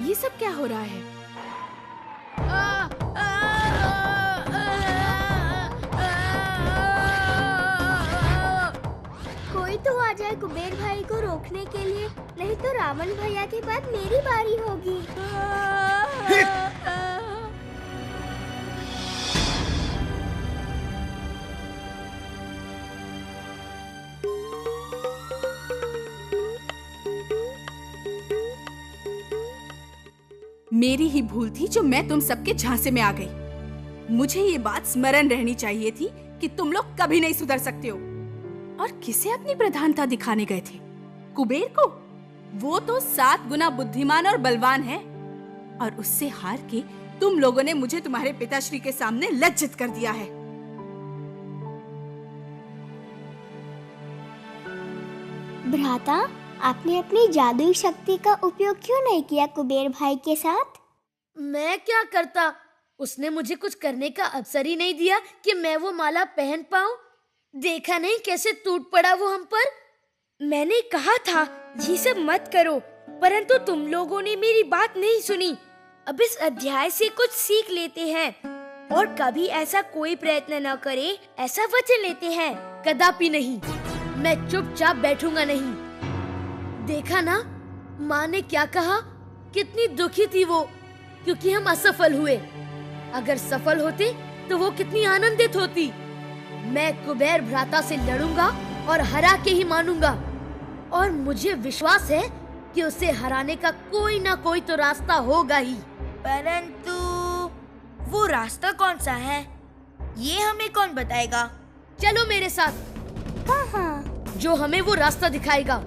ये सब क्या हो रहा है? कोई तो आ जाए कुबेर भाई को रोकने के लिए, नहीं तो रावण भैया के बाद मेरी बारी होगी। मेरी ही भूल थी जो मैं तुम सबके झांसे में आ गई। मुझे ये बात स्मरण रहनी चाहिए थी कि तुम लोग कभी नहीं सुधर सकते हो। और किसे अपनी प्रधानता दिखाने गए थे? कुबेर को? वो तो 7 गुना बुद्धिमान और बलवान है, और उससे हार के तुम लोगों ने मुझे तुम्हारे पिताश्री के सामने लज्जित कर दिया है। भ्राता, आपने अपनी जादुई शक्ति का उपयोग क्यों नहीं किया कुबेर भाई के साथ? मैं क्या करता? उसने मुझे कुछ करने का अवसर ही नहीं दिया कि मैं वो माला पहन पाऊं। देखा नहीं कैसे टूट पड़ा वो हम पर। मैंने कहा था ये सब मत करो, परंतु तुम लोगों ने मेरी बात नहीं सुनी। अब इस अध्याय से कुछ सीख लेते हैं और कभी ऐसा कोई प्रयत्न न करे, ऐसा वचन लेते हैं। कदापि नहीं, मैं चुपचाप बैठूंगा नहीं। देखा ना माँ ने क्या कहा, कितनी दुखी थी वो क्योंकि हम असफल हुए। अगर सफल होते तो वो कितनी आनंदित होती। मैं कुबेर भ्राता से लड़ूंगा और हरा के ही मानूंगा, और मुझे विश्वास है कि उसे हराने का कोई ना कोई तो रास्ता होगा ही। परंतु वो रास्ता कौन सा है, ये हमें कौन बताएगा? चलो मेरे साथ। कहाँ? जो हमें वो रास्ता दिखाएगा।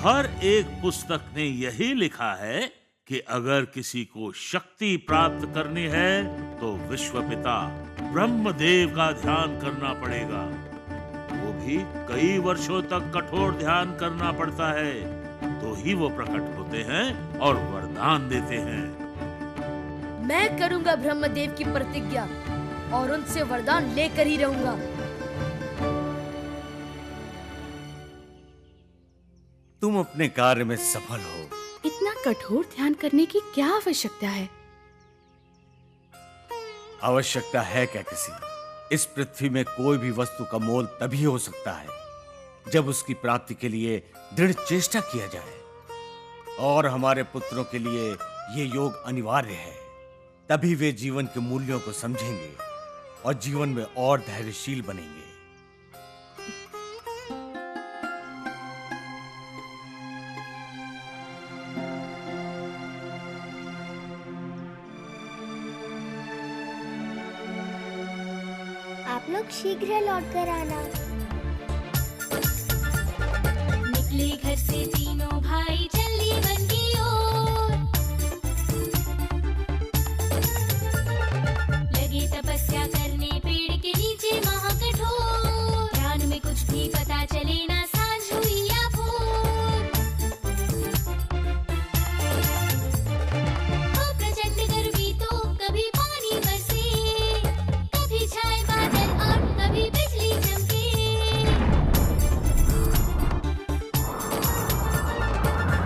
हर एक पुस्तक ने यही लिखा है कि अगर किसी को शक्ति प्राप्त करनी है तो विश्वपिता ब्रह्मदेव का ध्यान करना पड़ेगा। वो भी कई वर्षों तक कठोर ध्यान करना पड़ता है, तो ही वो प्रकट होते हैं और वरदान देते हैं। मैं करूंगा ब्रह्मदेव की प्रतिज्ञा और उनसे वरदान लेकर ही रहूंगा। तुम अपने कार्य में सफल हो। इतना कठोर ध्यान करने की क्या आवश्यकता है? आवश्यकता है क्या किसी? इस पृथ्वी में कोई भी वस्तु का मोल तभी हो सकता है जब उसकी प्राप्ति के लिए दृढ़ चेष्टा किया जाए, और हमारे पुत्रों के लिए ये योग अनिवार्य है। तभी वे जीवन के मूल्यों को समझेंगे और जीवन में और धैर्यशील बनेंगे। आप लोग शीघ्र लौट कर आना। निकले घर से तीनों भाई जल्दी वन की ओर, लगे तपस्या करने पेड़ के नीचे महाकठोर। ध्यान में कुछ भी पता चले ना, सांझ हुई या भोर। हो प्रचंड गर्मी तो कभी पानी बरसे, कभी छाए बादल और कभी बिजली चमके।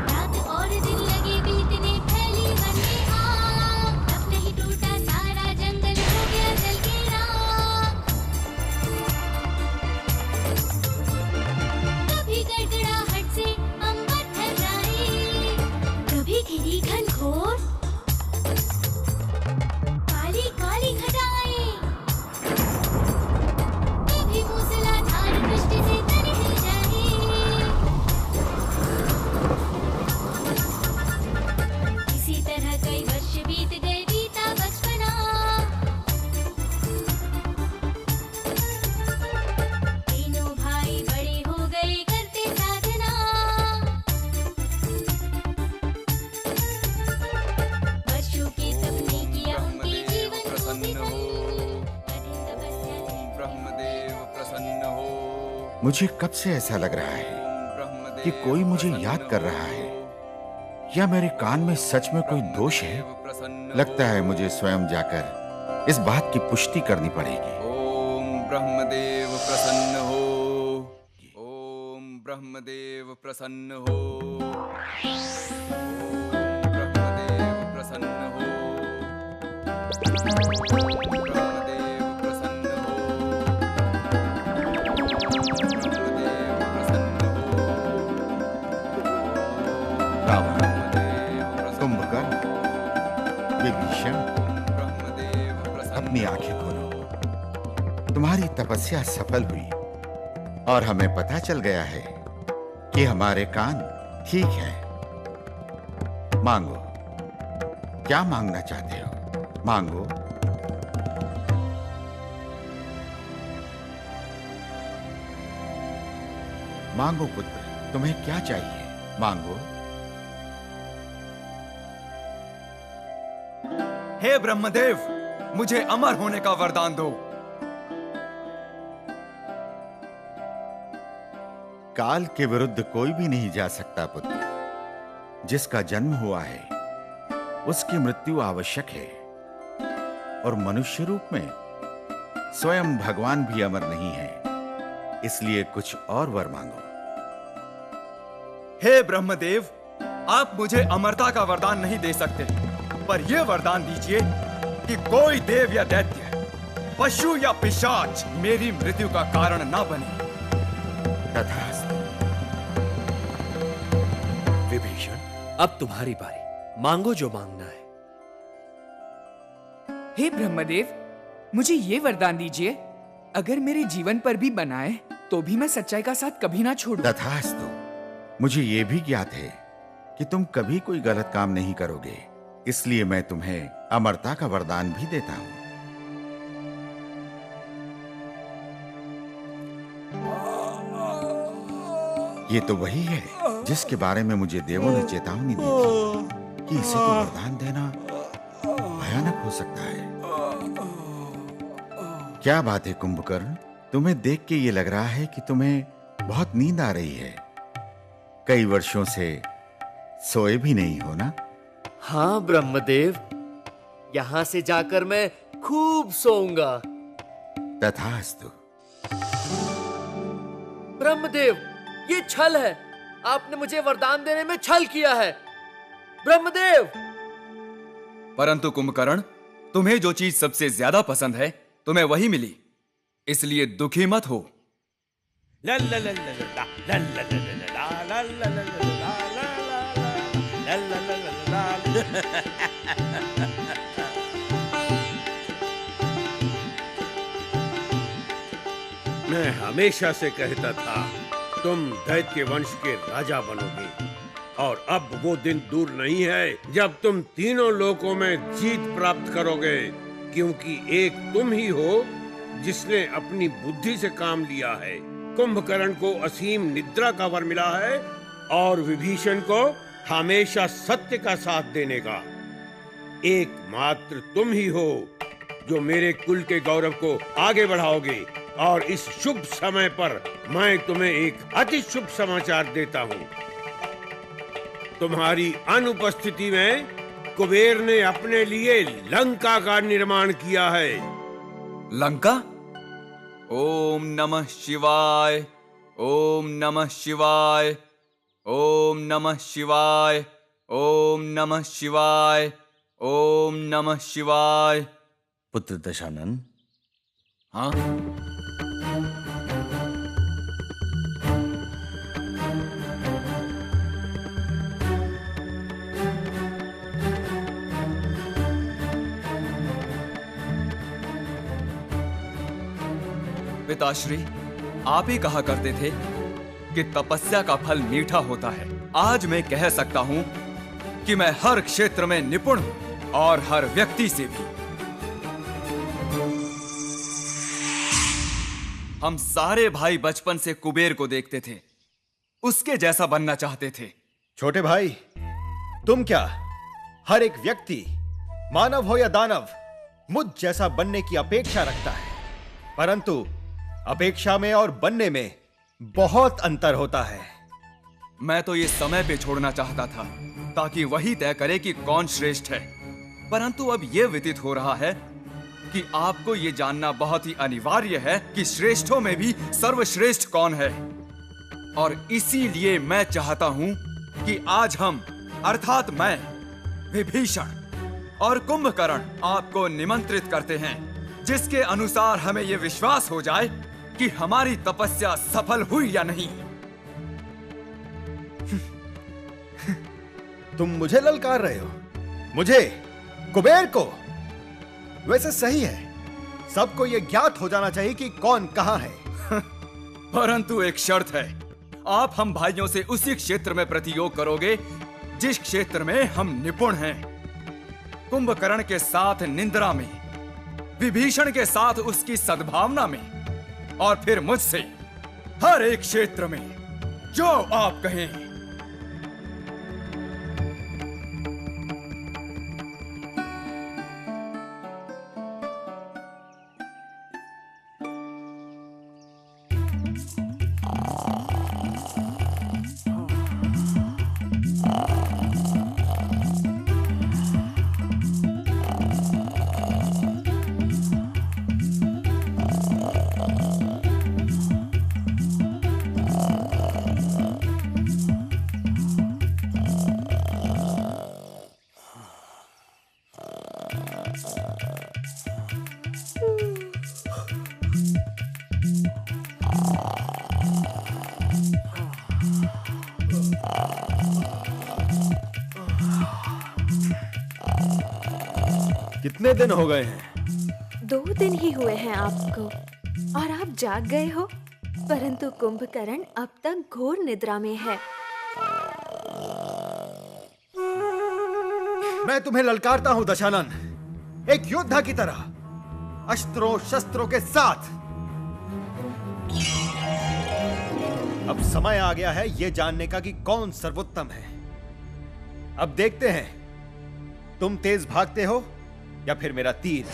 रात और दिन लगे बीतने, फैली वन में आग। तब नहीं टूटा सारा जंगल, हो गया जल के राख। कभी गड़गड़ाहट से अंबर थर्राए, कभी घिरी घनघोर काली काली घटाएं। कभी मूसलाधार वृष्टि से तन हिल जाए। इसी तरह कई वर्ष बीत गए, बीता बचपना। तीनों भाई बड़े हो गए, करते साधना। वर्षों के सपने किया उनके जीवन को विफल। कठिन तपस्या थी। ब्रह्मदेव प्रसन्न हो। मुझे कब से ऐसा लग रहा है कि कोई मुझे याद कर रहा है, या मेरे कान में सच में कोई दोष है। लगता है मुझे स्वयं जाकर इस बात की पुष्टि करनी पड़ेगी। ओम ब्रह्मदेव प्रसन्न हो। ओम ब्रह्मदेव प्रसन्न हो। ओम ब्रह्मदेव प्रसन्न हो। ब्रह्मदेव प्रसन्न हो। ब्रह्मदेव प्रसन्न हो। रावण, कुंभकर्ण, विभीषण, अपनी आंखें खोलो। तुम्हारी तपस्या सफल हुई और हमें पता चल गया है कि हमारे कान ठीक हैं। मांगो, क्या मांगना चाहते हो? मांगो। मांगो पुत्र, तुम्हें क्या चाहिए? मांगो। हे ब्रह्मदेव, मुझे अमर होने का वरदान दो। काल के विरुद्ध कोई भी नहीं जा सकता पुत्र। जिसका जन्म हुआ है उसकी मृत्यु आवश्यक है, और मनुष्य रूप में स्वयं भगवान भी अमर नहीं है। इसलिए कुछ और वर मांगो। हे ब्रह्मदेव, आप मुझे अमरता का वरदान नहीं दे सकते, पर यह वरदान दीजिए कि कोई देव या दैत्य, पशु या पिशाच मेरी मृत्यु का कारण ना बने। तथास्तु। विभीषण, अब तुम्हारी बारी। मांगो जो मांगना है। हे ब्रह्मदेव, मुझे ये वरदान दीजिए, अगर मेरे जीवन पर भी बनाए तो भी मैं सच्चाई का साथ कभी ना छोड़ूं। तथास्तु। मुझे ये भी ज्ञात है कि तुम कभी कोई गलत काम नहीं करोगे, इसलिए मैं तुम्हें अमरता का वरदान भी देता हूं। ये तो वही है जिसके बारे में मुझे देवों ने चेतावनी दी थी कि इसे तो वरदान देना भयानक हो सकता है। क्या बात है कुंभकर्ण, तुम्हें देख के ये लग रहा है कि तुम्हें बहुत नींद आ रही है। कई वर्षों से सोए भी नहीं हो ना? हाँ ब्रह्मदेव, यहाँ से जाकर मैं खूब सोऊंगा। तथास्तु। ब्रह्मदेव, ये छल है। आपने मुझे वरदान देने में छल किया है। ब्रह्मदेव! परंतु कुंभकर्ण, तुम्हें जो चीज सबसे ज्यादा पसंद है तुम्हें वही मिली, इसलिए दुखी मत हो। मैं हमेशा से कहता था तुम दैत्य वंश के राजा बनोगे, और अब वो दिन दूर नहीं है जब तुम तीनों लोकों में जीत प्राप्त करोगे, क्योंकि एक तुम ही हो जिसने अपनी बुद्धि से काम लिया है। कुंभकर्ण को असीम निद्रा का वर मिला है और विभीषण को हमेशा सत्य का साथ देने का। एकमात्र तुम ही हो जो मेरे कुल के गौरव को आगे बढ़ाओगे, और इस शुभ समय पर मैं तुम्हें एक अति शुभ समाचार देता हूँ। तुम्हारी अनुपस्थिति में कुबेर ने अपने लिए लंका का निर्माण किया है। लंका? ओम नमः शिवाय, ओम नमः शिवाय, ओम नमः शिवाय, ओम नमः शिवाय, ओम नमः शिवाय। पुत्र दशानन। हाँ? पिताश्री, आप ही कहा करते थे कि तपस्या का फल मीठा होता है। आज मैं कह सकता हूं कि मैं हर क्षेत्र में निपुण हूं, और हर व्यक्ति से भी। हम सारे भाई बचपन से कुबेर को देखते थे, उसके जैसा बनना चाहते थे। छोटे भाई, तुम क्या हर एक व्यक्ति, मानव हो या दानव, मुझ जैसा बनने की अपेक्षा रखता है, परंतु अपेक्षा में और बनने में बहुत अंतर होता है। मैं तो ये समय पे छोड़ना चाहता था ताकि वही तय करे कि कौन श्रेष्ठ है, परंतु अब यह व्यतीत हो रहा है कि आपको ये जानना बहुत ही अनिवार्य है कि श्रेष्ठों में भी सर्वश्रेष्ठ कौन है। और इसीलिए मैं चाहता हूं कि आज हम, अर्थात मैं, विभीषण और कुंभकर्ण आपको निमंत्रित करते हैं, जिसके अनुसार हमें यह विश्वास हो जाए कि हमारी तपस्या सफल हुई या नहीं। तुम मुझे ललकार रहे हो? मुझे, कुबेर को? वैसे सही है, सबको यह ज्ञात हो जाना चाहिए कि कौन कहां है। परंतु एक शर्त है, आप हम भाइयों से उसी क्षेत्र में प्रतियोग करोगे जिस क्षेत्र में हम निपुण हैं। कुंभकर्ण के साथ निंद्रा में, विभीषण के साथ उसकी सद्भावना में, और फिर मुझसे हर एक क्षेत्र में जो आप कहें। कितने दिन हो गए हैं? 2 दिन ही हुए हैं आपको, और आप जाग गए हो, परंतु कुंभकर्ण अब तक घोर निद्रा में है। मैं तुम्हें ललकारता हूं दशानन, एक योद्धा की तरह, अस्त्रों शस्त्रों के साथ। अब समय आ गया है यह जानने का कि कौन सर्वोत्तम है। अब देखते हैं, तुम तेज भागते हो या फिर मेरा तीर।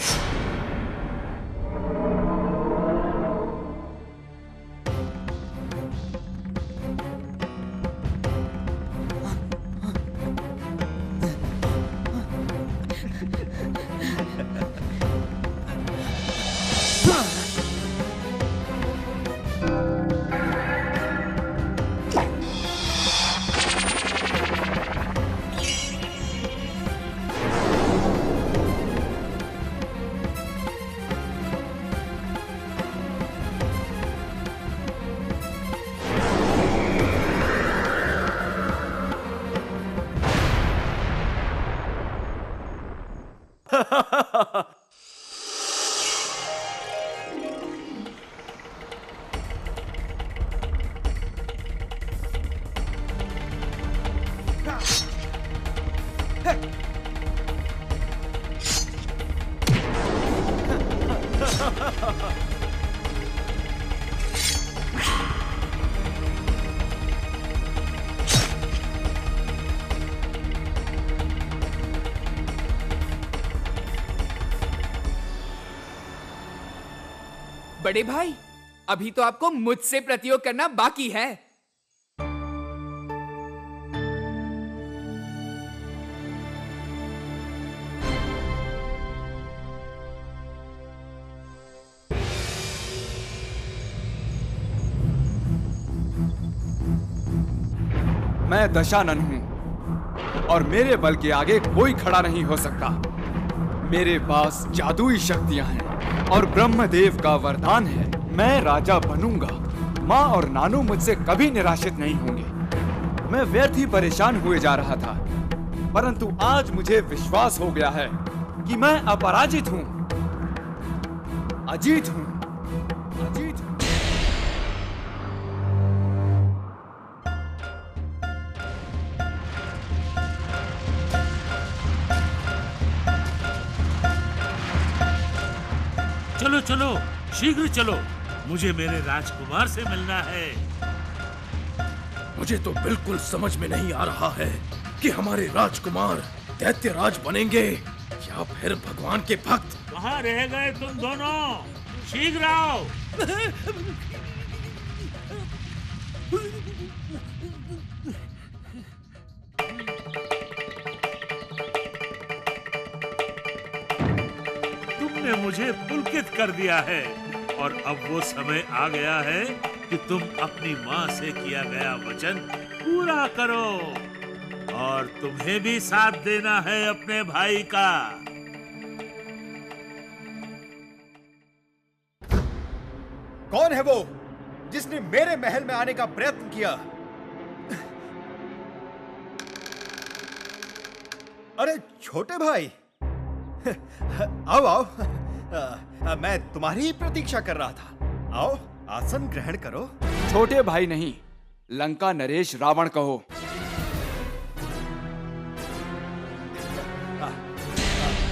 बड़े भाई, अभी तो आपको मुझसे प्रतियोग करना बाकी है। मैं दशानन हूं और मेरे बल के आगे कोई खड़ा नहीं हो सकता। मेरे पास जादुई शक्तियां हैं और ब्रह्मदेव का वरदान है। मैं राजा बनूंगा। माँ और नानू मुझसे कभी निराशित नहीं होंगे। मैं व्यर्थ ही परेशान हुए जा रहा था, परंतु आज मुझे विश्वास हो गया है कि मैं अपराजित हूं, अजीत हूं, अजीत हूं। चलो चलो, शीघ्र चलो, मुझे मेरे राजकुमार से मिलना है। मुझे तो बिल्कुल समझ में नहीं आ रहा है कि हमारे राजकुमार दैत्यराज बनेंगे या फिर भगवान के भक्त। कहाँ रह गए तुम दोनों? शीघ्र आओ। तुमने मुझे पुलकित कर दिया है और अब वो समय आ गया है कि तुम अपनी माँ से किया गया वचन पूरा करो और तुम्हें भी साथ देना है अपने भाई का। कौन है वो जिसने मेरे महल में आने का प्रयत्न किया? अरे छोटे भाई, आओ आओ, मैं तुम्हारी ही प्रतीक्षा कर रहा था। आओ, आसन ग्रहण करो। छोटे भाई नहीं, लंका नरेश रावण कहो।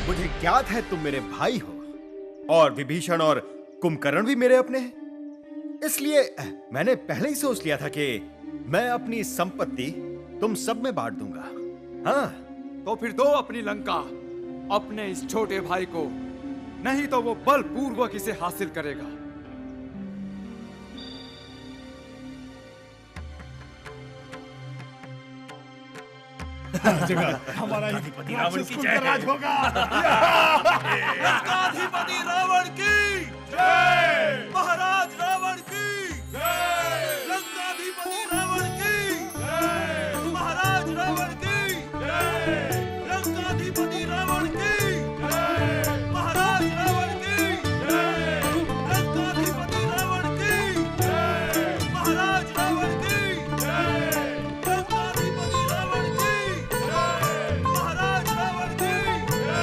मुझे ज्ञात है तुम मेरे भाई हो और विभीषण और कुंभकर्ण भी मेरे अपने हैं। इसलिए मैंने पहले ही सोच लिया था कि मैं अपनी संपत्ति तुम सब में बांट दूंगा। हाँ, तो फिर दो अपनी लंका अपने इस छोटे भाई को, नहीं तो वो बलपूर्वक इसे हासिल करेगा। हमारा अधिपति रावण की जय राज होगा। अधिपति रावण की जय, महाराज रावण की जय, लंकाधिपति रावण की जय, महाराज रावण की जय, लंकाधिपति रावण की जय, महाराज रावण की जय, लंकाधिपति रावण की जय, महाराज रावण की जय, लंकाधिपति रावण की जय, महाराज रावण की जय,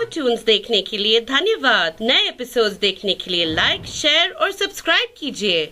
कार्टून्स देखने के लिए धन्यवाद। नए एपिसोड्स देखने के लिए लाइक, शेयर और सब्सक्राइब कीजिए।